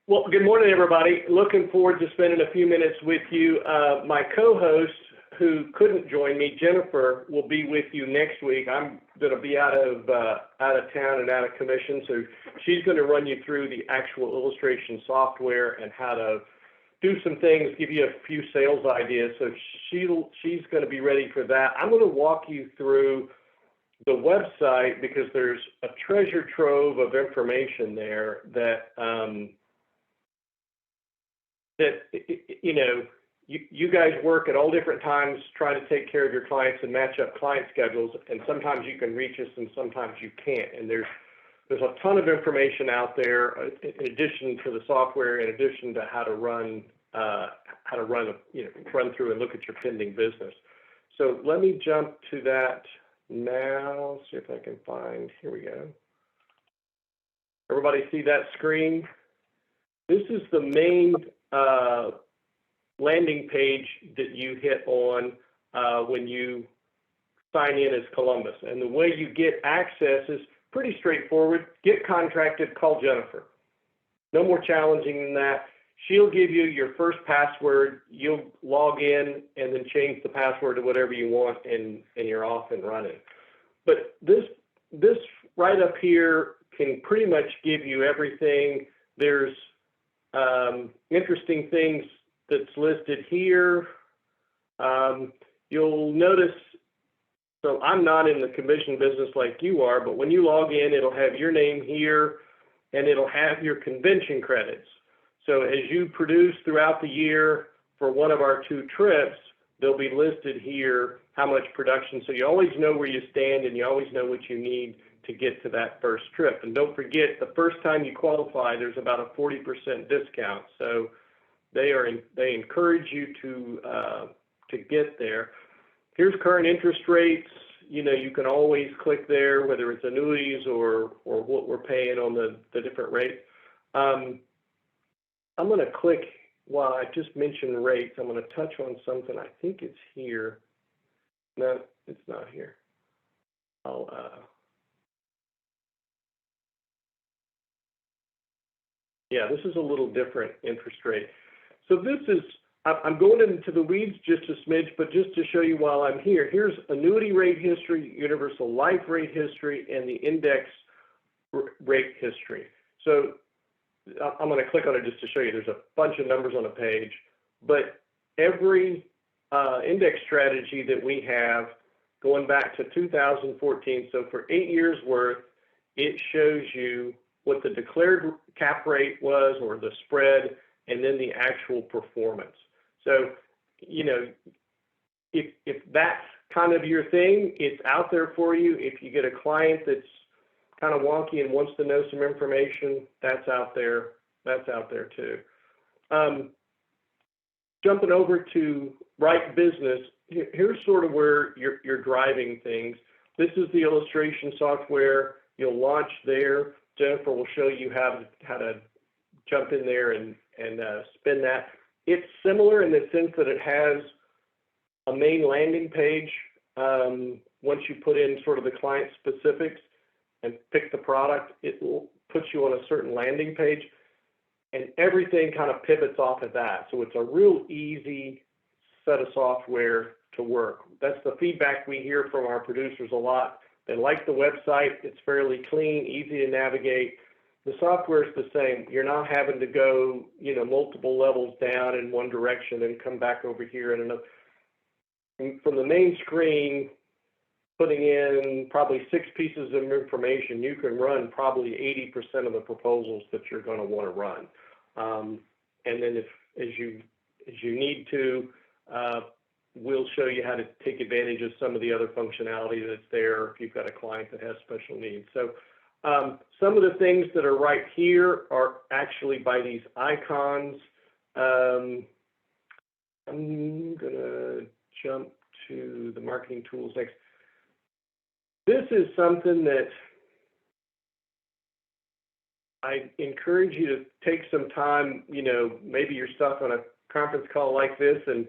Well, good morning, everybody. Looking forward to spending a few minutes with you. My co-host, who couldn't join me, Jennifer, will be with you next week. I'm going to be out of town and out of commission, so she's going to run you through the actual illustration software and how to do some things, give you a few sales ideas. So she's going to be ready for that. I'm going to walk you through the website because there's a treasure trove of information there that you guys work at all different times trying to take care of your clients and match up client schedules, and sometimes you can reach us and sometimes you can't. And there's a ton of information out there in addition to the software, in addition to how to run through and look at your pending business. So let me jump to that now, see if I can find, here we go. Everybody see that screen? This is the main landing page that you hit on when you sign in as Columbus. And the way you get access is pretty straightforward. Get contracted, call Jennifer. No more challenging than that. She'll give you your first password. You'll log in and then change the password to whatever you want, and you're off and running. But this right up here can pretty much give you everything. There's interesting things that's listed here. You'll notice, so I'm not in the commission business like you are, but when you log in, it'll have your name here and it'll have your convention credits. So as you produce throughout the year for one of our 2 trips, they'll be listed here how much production. So you always know where you stand and you always know what you need to get to that first trip. And don't forget, the first time you qualify, there's about a 40% discount. So they encourage you to get there. Here's current interest rates. You can always click there, whether it's annuities or what we're paying on the different rates. I'm going to click, while I just mentioned rates, I'm going to touch on something. I think it's here. No, it's not here. Yeah, this is a little different interest rate. So this is, I'm going into the weeds just a smidge, but just to show you while I'm here, here's annuity rate history, universal life rate history, and the index rate history. So I'm going to click on it just to show you. There's a bunch of numbers on a page, but every index strategy that we have going back to 2014, so for 8 years worth, it shows you what the declared cap rate was or the spread, and then the actual performance. So, if that's kind of your thing, it's out there for you. If you get a client that's kind of wonky and wants to know some information, that's out there. That's out there too. Jumping over to Right Business, here's sort of where you're driving things. This is the illustration software. You'll launch there. Jennifer will show you how to jump in there and spin that. It's similar in the sense that it has a main landing page. Once you put in sort of the client specifics and pick the product, it will put you on a certain landing page, and everything kind of pivots off of that. So it's a real easy set of software to work. That's the feedback we hear from our producers a lot. They like the website. It's fairly clean, easy to navigate. The software is the same. You're not having to go, multiple levels down in one direction and come back over here and another. From the main screen, putting in probably 6 pieces of information, you can run probably 80% of the proposals that you're going to want to run. And then as you need to, we'll show you how to take advantage of some of the other functionality that's there if you've got a client that has special needs. So some of the things that are right here are actually by these icons. I'm going to jump to the marketing tools next. This is something that I encourage you to take some time, maybe you're stuck on a conference call like this and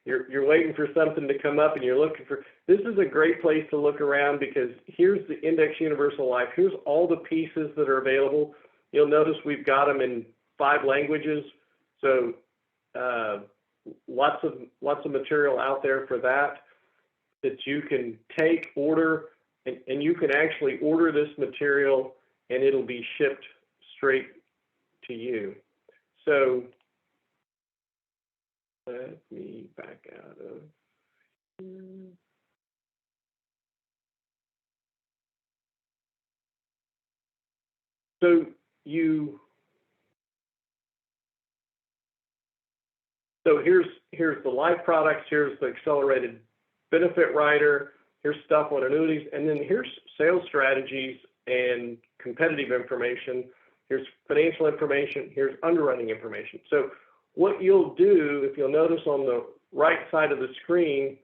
you're waiting for something to come up and you're looking for, this is a great place to look around because here's the Index Universal Life. Here's all the pieces that are available. You'll notice we've got them in 5 languages. So lots of material out there for that you can take, order, and you can actually order this material and it'll be shipped straight to you. So let me back out of here. So here's the life products, here's the accelerated benefit rider, here's stuff on annuities, and then here's sales strategies and competitive information, here's financial information, here's underwriting information. So what you'll do, if you'll notice on the right side of the screen,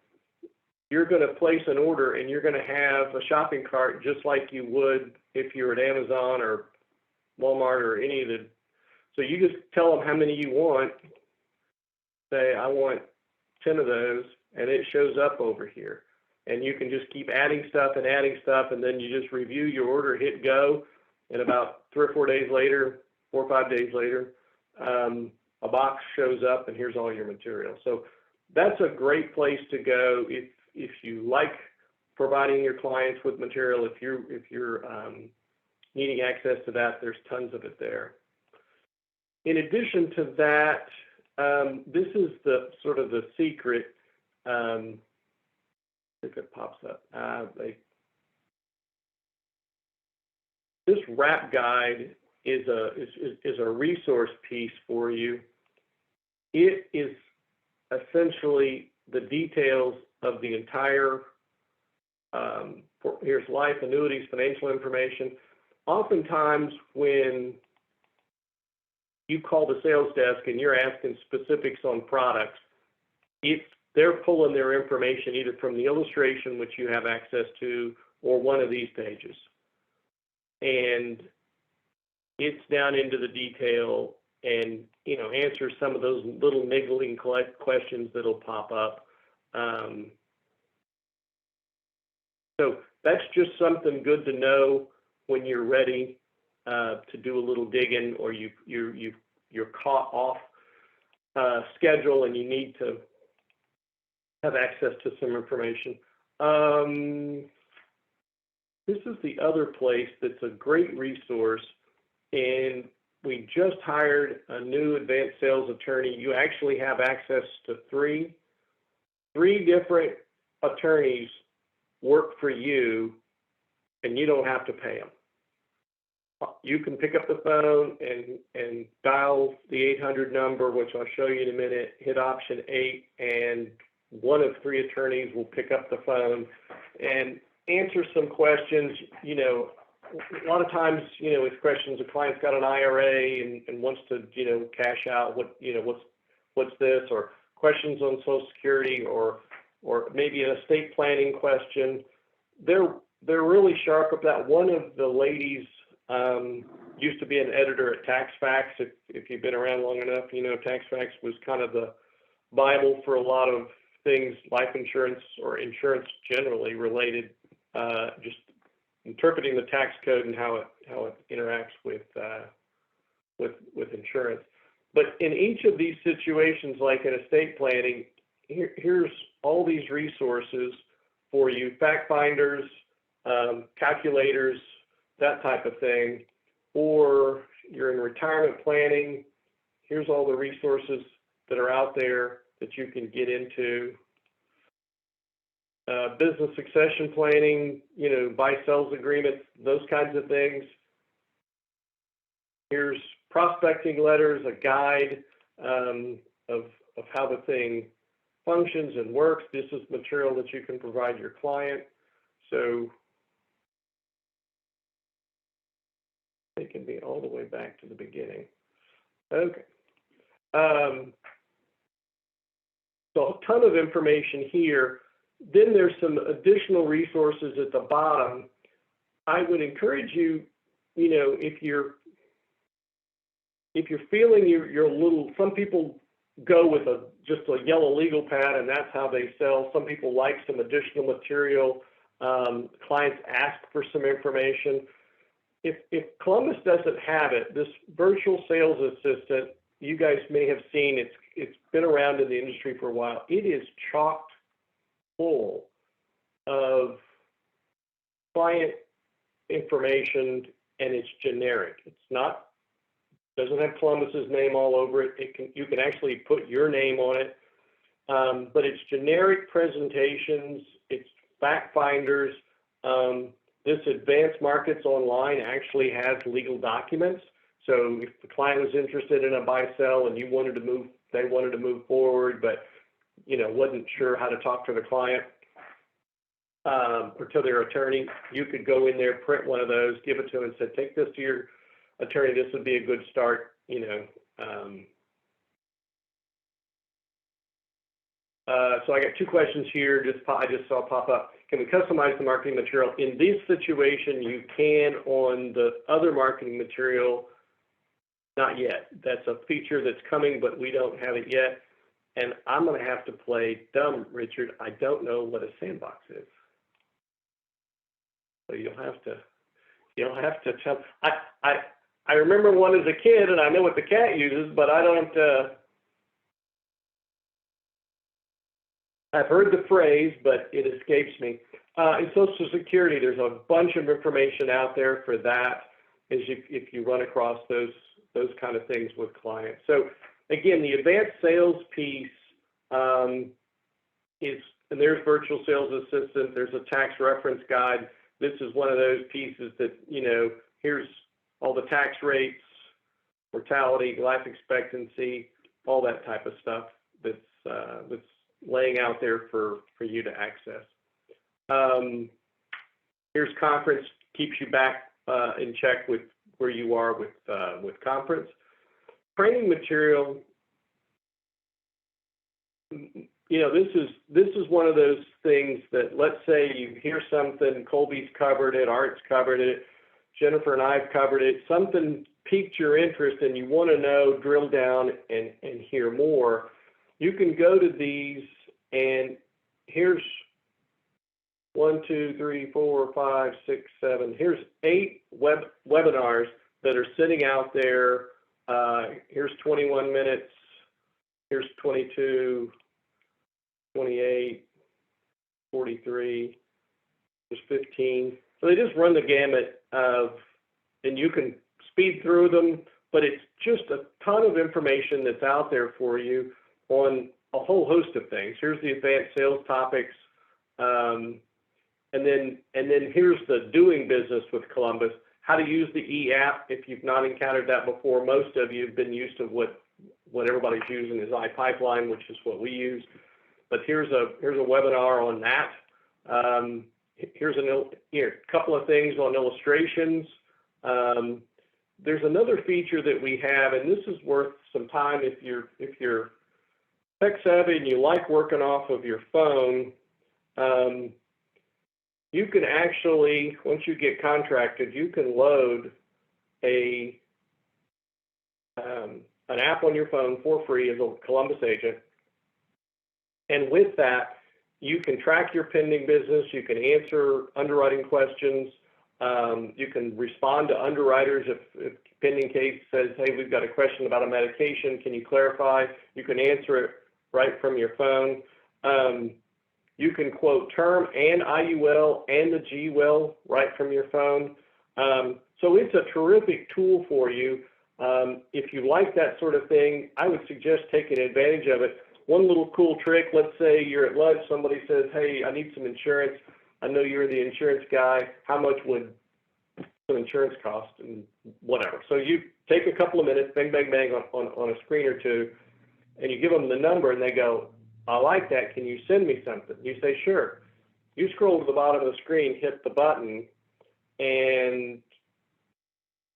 you're going to place an order and you're going to have a shopping cart just like you would if you're at Amazon or Walmart or any of the, so you just tell them how many you want, say I want 10 of those, and it shows up over here. And you can just keep adding stuff, and then you just review your order, hit go, and about 3 or 4 days later, 4 or 5 days later, a box shows up and here's all your material. So that's a great place to go if you like providing your clients with material. If you're needing access to that, there's tons of it there. In addition to that, this is the sort of the secret. If it pops up, this wrap guide is a resource piece for you. It is essentially the details of the entire. Here's life, annuities, financial information. Oftentimes, when you call the sales desk and you're asking specifics on products, they're pulling their information either from the illustration, which you have access to, or one of these pages. And it's down into the detail and, answers some of those little niggling questions that'll pop up. So that's just something good to know when you're ready to do a little digging, or you're caught off schedule and you need to have access to some information. This is the other place that's a great resource, and we just hired a new advanced sales attorney. You actually have access to three different attorneys work for you, and you don't have to pay them. You can pick up the phone and dial the 800 number, which I'll show you in a minute, hit option 8, and one of 3 attorneys will pick up the phone and answer some questions. A lot of times, with questions, a client's got an IRA and wants to, cash out. What's this? Or questions on Social Security, or maybe an estate planning question. They're really sharp at that. One of the ladies used to be an editor at TaxFax. If you've been around long enough, TaxFax was kind of the Bible for a lot of things, life insurance or insurance generally related, just interpreting the tax code and how it interacts with insurance. But in each of these situations, like in estate planning, here's all these resources for you: fact finders, calculators, that type of thing. Or you're in retirement planning, here's all the resources that are out there that you can get into. Business succession planning, buy-sells agreements, those kinds of things. Here's prospecting letters, a guide of how the thing functions and works. This is material that you can provide your client. So it can be all the way back to the beginning. Okay. So a ton of information here. Then there's some additional resources at the bottom. I would encourage you, if you're feeling you're a little, some people go with just a yellow legal pad and that's how they sell. Some people like some additional material. Clients ask for some information. if Columbus doesn't have it, this virtual sales assistant, you guys may have seen, it's been around in the industry for a while. It is chock full of client information, and it's generic. It's not, doesn't have Columbus's name all over it. You can actually put your name on it, but it's generic presentations. It's fact finders. This Advanced Markets Online actually has legal documents. So if the client was interested in a buy-sell and they wanted to move forward, but wasn't sure how to talk to the client or to their attorney, you could go in there, print one of those, give it to them, and say, take this to your attorney. This would be a good start. So I got two questions here. I just saw pop up. Can we customize the marketing material? In this situation, you can. On the other marketing material, not yet. That's a feature that's coming, but we don't have it yet. And I'm going to have to play dumb, Richard. I don't know what a sandbox is. So you'll have to tell. I remember one as a kid, and I know what the cat uses, but I don't. I've heard the phrase, but it escapes me. In Social Security, there's a bunch of information out there for that, if you run across those kind of things with clients. So again, the advanced sales piece is, and there's virtual sales assistant, there's a tax reference guide. This is one of those pieces that, here's all the tax rates, mortality, life expectancy, all that type of stuff that's laying out there for you to access. Here's conference, keeps you back in check with where you are with conference. Training material, this is one of those things that, let's say you hear something, Colby's covered it, Art's covered it, Jennifer and I've covered it, something piqued your interest and you want to know, drill down and hear more. You can go to these, and here's 1, 2, 3, 4, 5, 6, 7. Here's 8 webinars that are sitting out there. Here's 21 minutes. Here's 22, 28, 43. There's 15. So they just run the gamut of, and you can speed through them, but it's just a ton of information that's out there for you on a whole host of things. Here's the advanced sales topics, and then here's the doing business with Columbus, how to use the e-app if you've not encountered that before. Most of you have been used to what everybody's using is iPipeline, which is what we use. But here's a webinar on that. Here's a couple of things on illustrations. There's another feature that we have, and this is worth some time if you're tech savvy and you like working off of your phone. You can actually, once you get contracted, you can load an app on your phone for free as a Columbus agent. And with that, you can track your pending business. You can answer underwriting questions. You can respond to underwriters if pending case says, hey, we've got a question about a medication. Can you clarify? You can answer it right from your phone. You can quote term and IUL and the GUL right from your phone. So it's a terrific tool for you. If you like that sort of thing, I would suggest taking advantage of it. One little cool trick, let's say you're at lunch, somebody says, hey, I need some insurance. I know you're the insurance guy. How much would some insurance cost and whatever? So you take a couple of minutes, bang, bang, bang on a screen or two, and you give them the number and they go, I like that. Can you send me something? You say, sure. You scroll to the bottom of the screen, hit the button, and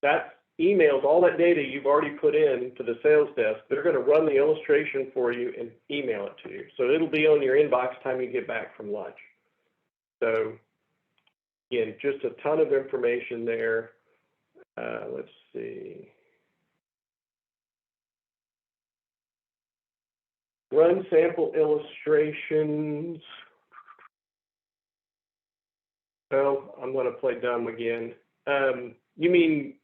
that emails all that data you've already put in to the sales desk. They're going to run the illustration for you and email it to you. So it'll be on your inbox time you get back from lunch. So again, just a ton of information there. Let's see. Run sample illustrations. Oh, I'm going to play dumb again. You mean,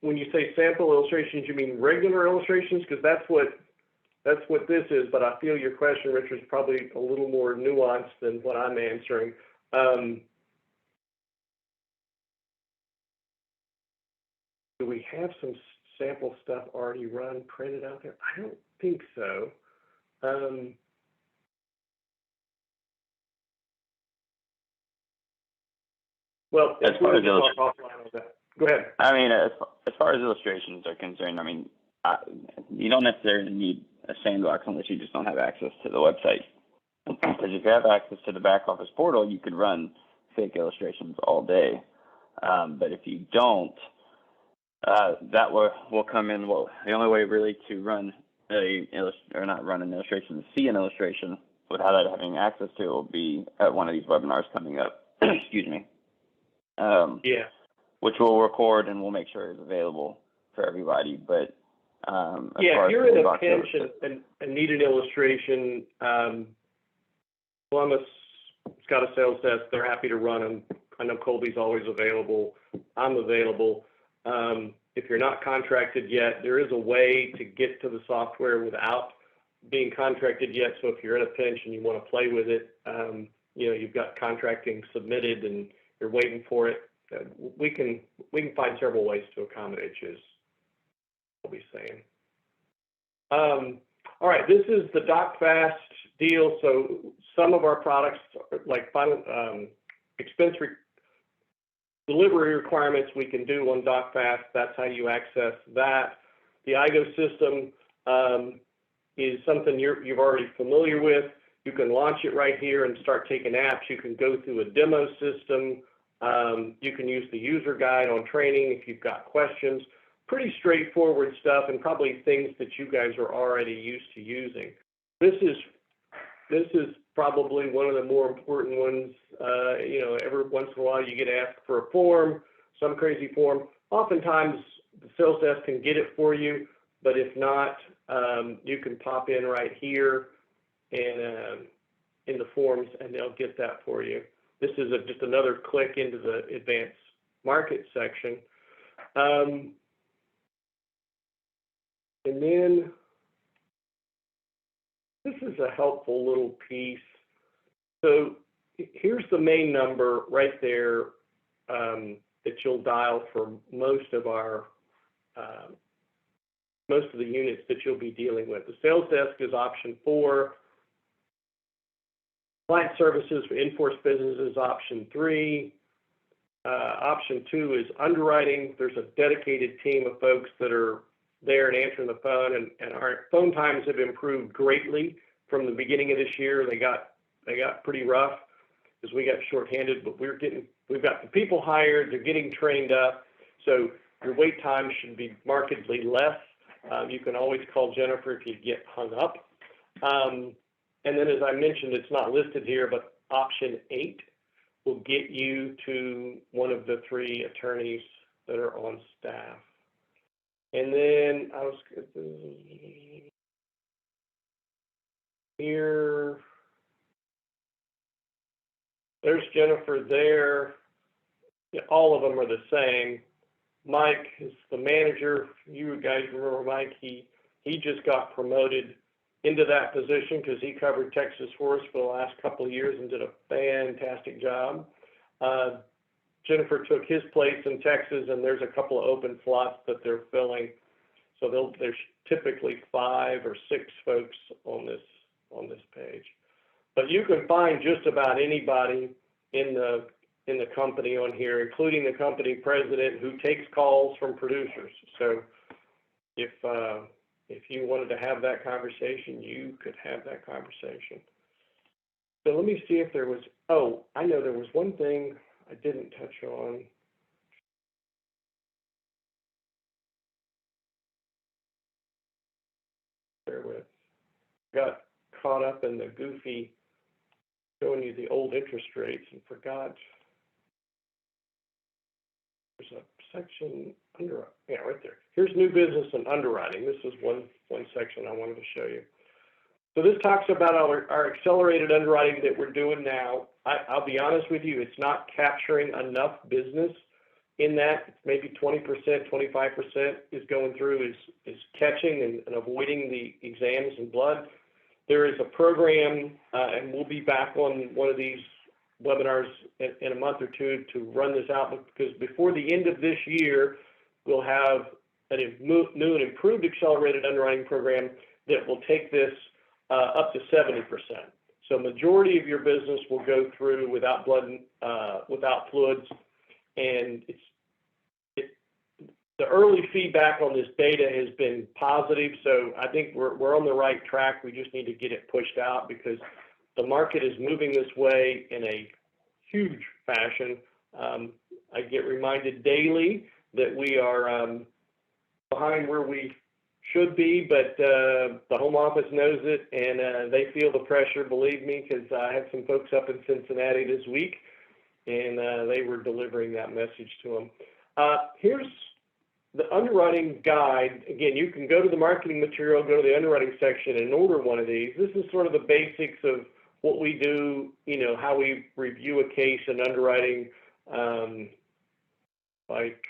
when you say sample illustrations, you mean regular illustrations? Because that's what this is, but I feel your question, Richard, is probably a little more nuanced than what I'm answering. Do we have some sample stuff already printed out there? I don't think so. Well, as far as talk offline on that. Go ahead. I mean, as far as illustrations are concerned, I mean, you don't necessarily need a sandbox unless you just don't have access to the website. Because if you have access to the back office portal, you could run fake illustrations all day. But if you don't, that will come in. Well, the only way really to run not run an illustration, to see an illustration without having access to it will be at one of these webinars coming up. Excuse me. Which we'll record and we'll make sure is available for everybody. But if you're in a pinch and need an illustration, Columbus has got a sales desk. They're happy to run them. I know Colby's always available. I'm available. If you're not contracted yet, there is a way to get to the software without being contracted yet. So if you're in a pinch and you want to play with it, you've got contracting submitted and you're waiting for it. We can find several ways to accommodate you, as I'll be saying. All right, this is the DocFast deal. So some of our products, like expense delivery requirements, we can do on DocFast. That's how you access that. The IGO system is something you're already familiar with. You can launch it right here and start taking apps. You can go through a demo system. You can use the user guide on training if you've got questions. Pretty straightforward stuff, and probably things that you guys are already used to using. This is probably one of the more important ones. Every once in a while you get asked for a form, some crazy form. Oftentimes the sales desk can get it for you, but if not, you can pop in right here and in the forms, and they'll get that for you. This is just another click into the advanced market section. And then this is a helpful little piece. So here's the main number right there that you'll dial for most of the units that you'll be dealing with. The sales desk is option 4. Client services for in-force business is option 3. Option 2 is underwriting. There's a dedicated team of folks that are there and answering the phone, and our phone times have improved greatly from the beginning of this year. They got pretty rough because we got shorthanded, but we've got the people hired. They're getting trained up, so your wait time should be markedly less. You can always call Jennifer if you get hung up. And then, as I mentioned, it's not listed here, but option 8 will get you to one of the 3 attorneys that are on staff. And then there's Jennifer there. All of them are the same. Mike is the manager. You guys remember Mike? He just got promoted into that position because he covered Texas for us for the last couple of years and did a fantastic job. Jennifer took his place in Texas, and there's a couple of open slots that they're filling. So there's typically 5 or 6 folks on this page. But you can find just about anybody in the company on here, including the company president who takes calls from producers. So if you wanted to have that conversation, you could have that conversation. So let me see if there was, I know there was one thing I didn't touch on. Bear with. Got caught up in the goofy showing you the old interest rates and forgot there's a section right there. Here's new business and underwriting. This is one section I wanted to show you. So this talks about our accelerated underwriting that we're doing now. I'll be honest with you, it's not capturing enough business in that, it's maybe 20%, 25% is going through, is catching and avoiding the exams and blood. There is a program, and we'll be back on one of these webinars in a month or two to run this out, because before the end of this year, we'll have a new and improved accelerated underwriting program that will take this up to 70%. So majority of your business will go through without blood, without fluids, and the early feedback on this data has been positive. So I think we're on the right track. We just need to get it pushed out because the market is moving this way in a huge fashion. I get reminded daily that we are behind where we should be, but the home office knows it, and they feel the pressure, believe me, because I had some folks up in Cincinnati this week, and they were delivering that message to them. Here's the underwriting guide. Again, you can go to the marketing material, go to the underwriting section, and order one of these. This is sort of the basics of what we do, you know, how we review a case in underwriting, like,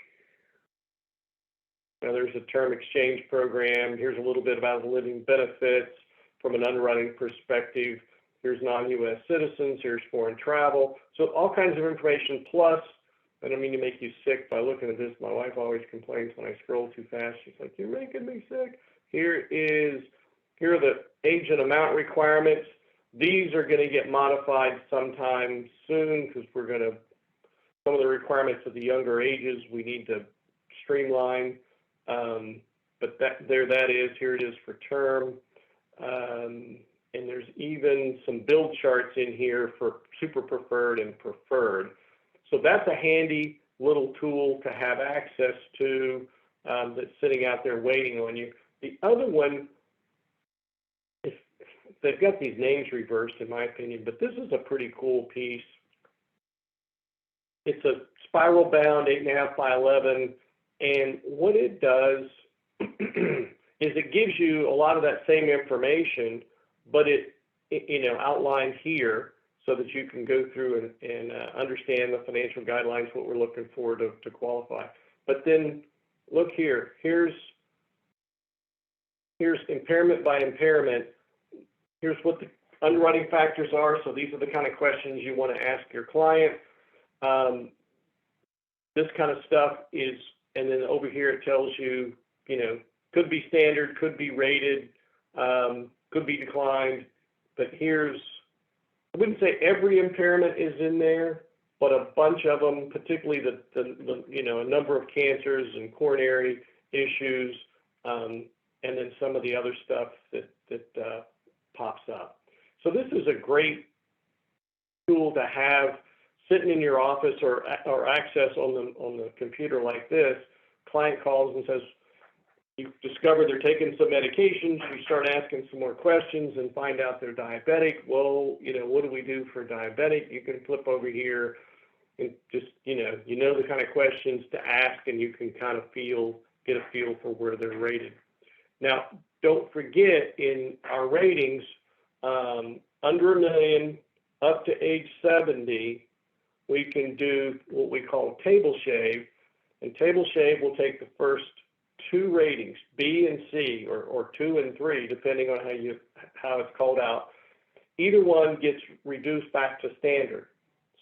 you know, there's a term exchange program. Here's a little bit about the living benefits from an underwriting perspective. Here's non-U.S. citizens. Here's foreign travel. So all kinds of information. Plus, I don't mean to make you sick by looking at this. My wife always complains when I scroll too fast. She's like, "You're making me sick." Here are the age and amount requirements. These are going to get modified sometime soon because some of the requirements of the younger ages we need to streamline. But that is, here it is for term. And there's even some build charts in here for super preferred and preferred. So that's a handy little tool to have access to that's sitting out there waiting on you. The other one, they've got these names reversed in my opinion, but this is a pretty cool piece. It's a spiral bound 8.5 by 11. And what it does is it gives you a lot of that same information, but it outlines here so that you can go through and understand the financial guidelines, what we're looking for to qualify. But then look here. Here's impairment by impairment. Here's what the underwriting factors are. So these are the kind of questions you want to ask your client. This kind of stuff is. And then over here it tells you, could be standard, could be rated, could be declined. But I wouldn't say every impairment is in there, but a bunch of them, particularly a number of cancers and coronary issues, and then some of the other stuff that pops up. So this is a great tool to have sitting in your office or access on the computer like this. Client calls and says, you discover they're taking some medications, you start asking some more questions and find out they're diabetic. Well, what do we do for diabetic? You can flip over here and just, the kind of questions to ask, and you can kind of get a feel for where they're rated. Now, don't forget in our ratings, under $1 million, up to age 70, we can do what we call table shave, and table shave will take the first two ratings, B and C, or 2 and 3, depending on how it's called out. Either one gets reduced back to standard.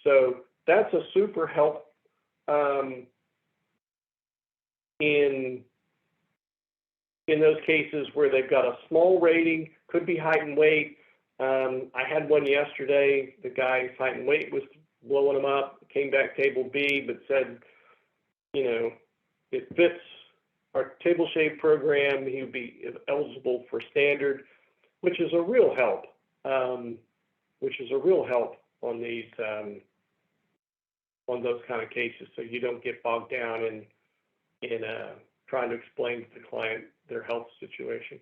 So that's a super help in those cases where they've got a small rating, could be height and weight. I had one yesterday. The guy's height and weight was blowing him up, came back table B, but said, it fits our table shave program. He would be eligible for standard, which is a real help. On these, on those kind of cases, so you don't get bogged down in trying to explain to the client their health situation.